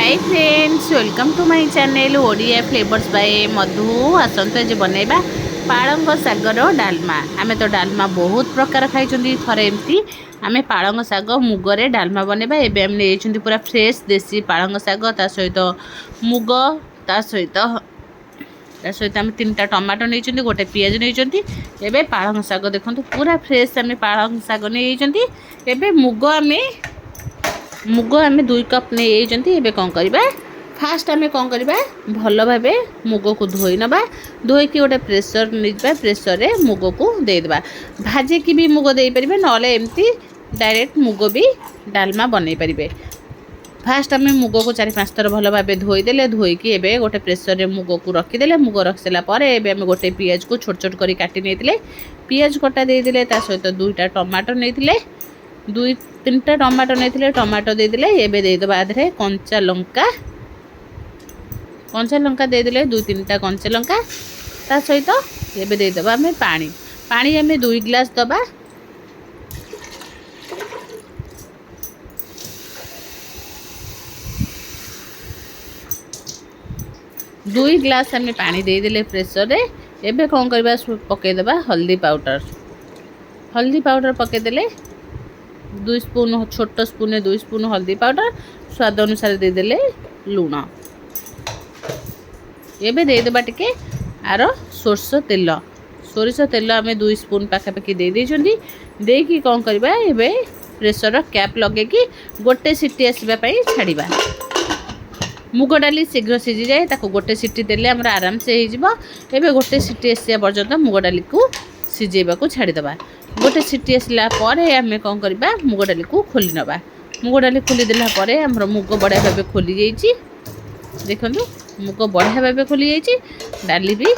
Hi friends welcome to my channel Odia flavours by Madhu आसतु आज बनैबा पालंग सागर डालमा। आमे तो डालमा बहुत प्रकार खाई थरे एमती आमे पालंग साग मुगरे डालमा बनैबा। एबे हम नेइछुंती पूरा फ्रेश देसी पालंग साग ता सहित मुग ता सहित आम 3टा टमाटो नहीं गोटे पियाज नहीं। एबे पालंग साग देखंतु पूरा फ्रेश आमे पालंग साग नहीं। एबे मुग आमे 2 कप नहीं। एबे कौन करबा फास्ट आमे कौन करबा भल भाबे मुग को धोई नबा। धोईकी गोटे प्रेसर नहीं प्रेसर रे मुग को दे देबा। भाजे की भी मुग दे परिबे नले एमती डायरेक्ट मुग भी डालमा बनै परिबे। फास्ट आमे मुग को 4-5 थर भल भाबे धोईदेले। धोईकी एबे गोटे प्रेसर रे मुग को रखीदेले। मुग रखिसला परे एबे आमे गोटे पियाज को छोट छोट करी काटी नेतिले। पियाज कटा देदेले ता सहित 2टा टमाटो नेतिले। 2-3टा टमाटो नहीं टमाटो देदेले। एबे दे दबा आधरे कंचा लंका देदेले 2-3टा कंचा लंका ता सहित एबे दे दबा हमें पानी हमें 2 गिलास दबा। दो गिलास हमें पानी देदेले प्रेसर रे। एबे कौन करबा पके दबा हल्दी पाउडर पके देले 2 स्पून छोट स्पून 2 स्पून हल्दी पाउडर स्वाद अनुसार दे देले लूण। एबे दे देबा टिके आरो सोरिष तेल आमे 2 स्पून पाखापाखि दे देइछंदी। देकी कौन करबा एबे प्रेसर कैप लगे कि गोटे सीटी आसबा पई छाड़ीबा। मुग डाली शीघ्र सीझी जाए ताको गोटे सीटी देले हमरा आराम से हो जिवो। एबे गोटे सीटी आसिया पर्यंत मुग डाली को सीझेबा को छाड़ी दबा। गोटे सीटी आसला परे आमे कौन करबा मुग डाली को खोली नबा। मुग डाली खोली देला परे हमर मुग बढ़िया भाबे खोली जाईची। देखंतु मुग बढ़िया भाबे खोली जाईची। डाली भी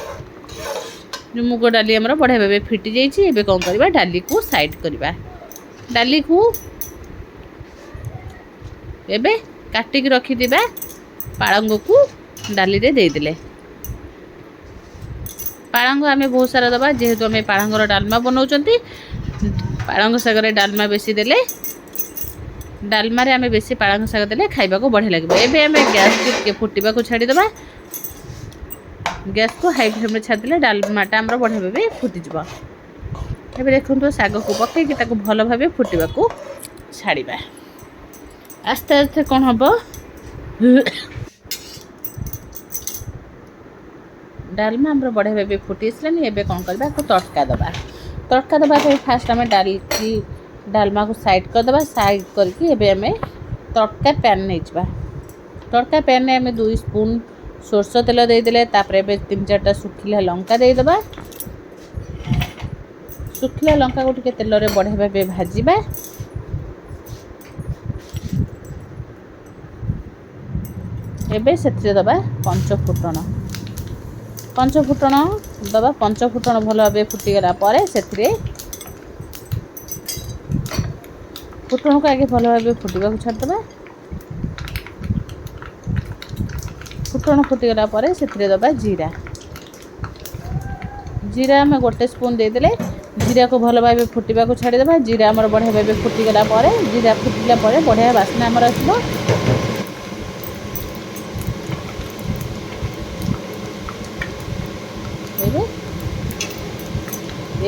मुग डाली हमर बढ़िया भाबे फिटी जाईची। एबे कौन करबा डाली को साइड करबा। डाली को एबे काटी के रखी दिबा पालंग को डाली रे दे देले। पालंग आमे बहुत सारा दबा जेहेतु आमे पालंगर डालमा बनाउचंती। पालंग सागर डालमा बेसी देले डालमा रे आमे बेसी पालंग साग देले खाइबा को बढ़िया लागबो। एबे आमे गैस के फुटीबा को छाड़ी दबा। गैस को हाई फ्लेम रे छाड़ी देले डालमाटा हमर बढ़िया भाबे फुटी जिवो। एबे देखंतु साग को पके कि ताको भलो भाबे फुटीबा को छाड़ीबा। आस्ते आस्ते कोन हबो डालमा हमर बढ़िया भाबे फुटी आसलानी। एबे कौन करबा को तड़का दबा फास्ट आमे डालमा को साइड कर दबा। साइड करके एबे आमे तड़का पैन नहीं जबा। तड़का पैन में आमे 2 स्पून सोरस तेल दे देले। तापर एबे 3-4टा सुखिला लंका दे दबा। सुखिला लंका को टिके तेल रे बढ़िया भाबे भाजीबा। एबे सेथिरे दबा पंचफुटण दबा। पंचफुटण भल भाबे फुटी गला परे सेथिरे फुटण को आगे भल भाबे फुटीबा को छाड़ दबा। फुटण फुटी गला परे सेथिरे दबा जीरा में गोटे स्पून दे देले। जीरा को भल भाबे फुटीबा को छाड़ी दबा। जीरा हमर बढ़िया भाबे फुटी गला परे जीरा फुटिला परे बढ़िया बास्ना हमर आसबो।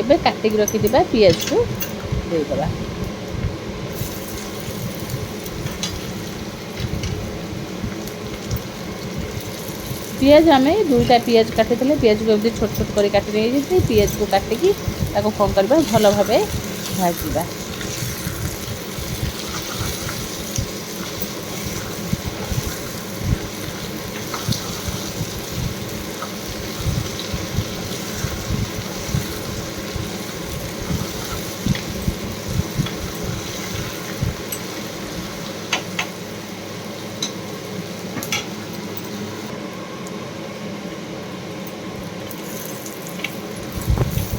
एबे काटिक रखी दिबा पियाज को दे दबा। पियाज आमे 2टा पियाज काटी देले। पियाज को छोट छोट करी काटी नै जेते। पियाज को काटिकी ताको कौन करबा भलो भाबे भाजीबा।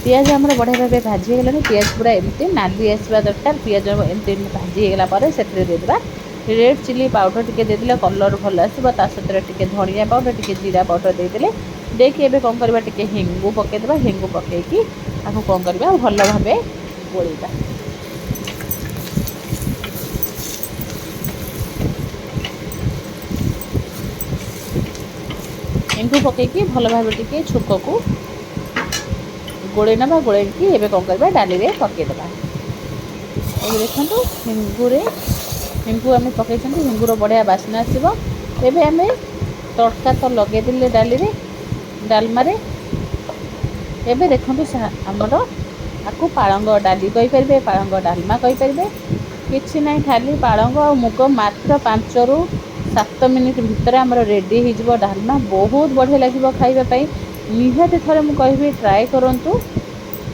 पियाज हमर बढ़िया भाबे भाजी गलानी। पियाज पूरा एमती नाली आसवा दरकार। पियाज एमती भाजी गला परे सेथिरे दे देबा रेड चिली पाउडर टिके दे देले कलर भल आसबो। ता सतरे टिके धनिया पाउडर टिके जीरा पाउडर दे देले। देकी एबे कौन करबा टिके हेंगु पके देबा। हेंगु पकेकी आको कौन करबा भल भाबे गोळीबा। हेंगु पकईकि भल भाव टिके छुक को गोड़े ना गोड़ेकी एवं कौन करवा डाली में पकईदेवा। देखो हेंगु आम पकई हेंगुर बढ़िया बास्ना आसो। एवं आम तड़का तो लगेदे डाली डालमार एवं देखो आमर आपको पालंग डाली कहींपर पालंग डालमा कहींपर किसी ना खाली पालंग और मुग मात्र 5 ରୁ 7 मिनिट भितर आमर रेडी हो डालमा बहुत बढ़िया लगे खावाई निहाती थे मुझे ट्राए करूँ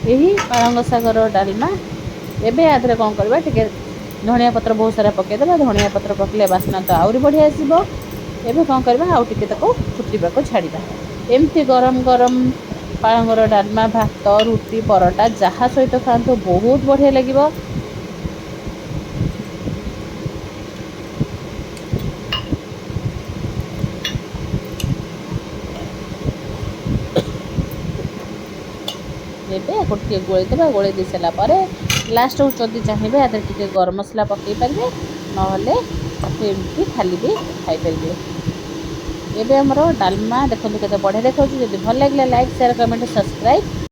यही पालंग शागर डालमा। एवं आधे कौन करवा टे धनिया पत्र बहुत सारा पकईदेवा धनिया पत्र पकड़े बास्ना तो आहरी बढ़िया आसो। एवं कौन करवा आउ टे फुटवा छाड़ा एमती गरम गरम पालंगर डालमा भात रुटी परोटा जहाँ सहित खातु बहुत बढ़िया लगे। एवं गोटे गोलैदेवा गोलै दे सारापर लास्ट जदि चाहिए आदि टे गरम मसला पकई पारे ना एमती खाली भी खाईपर। एवं आमर डालमा देखो के बढ़िया देखा जब भल लगे लाइक शेयर कमेंट सब्सक्राइब।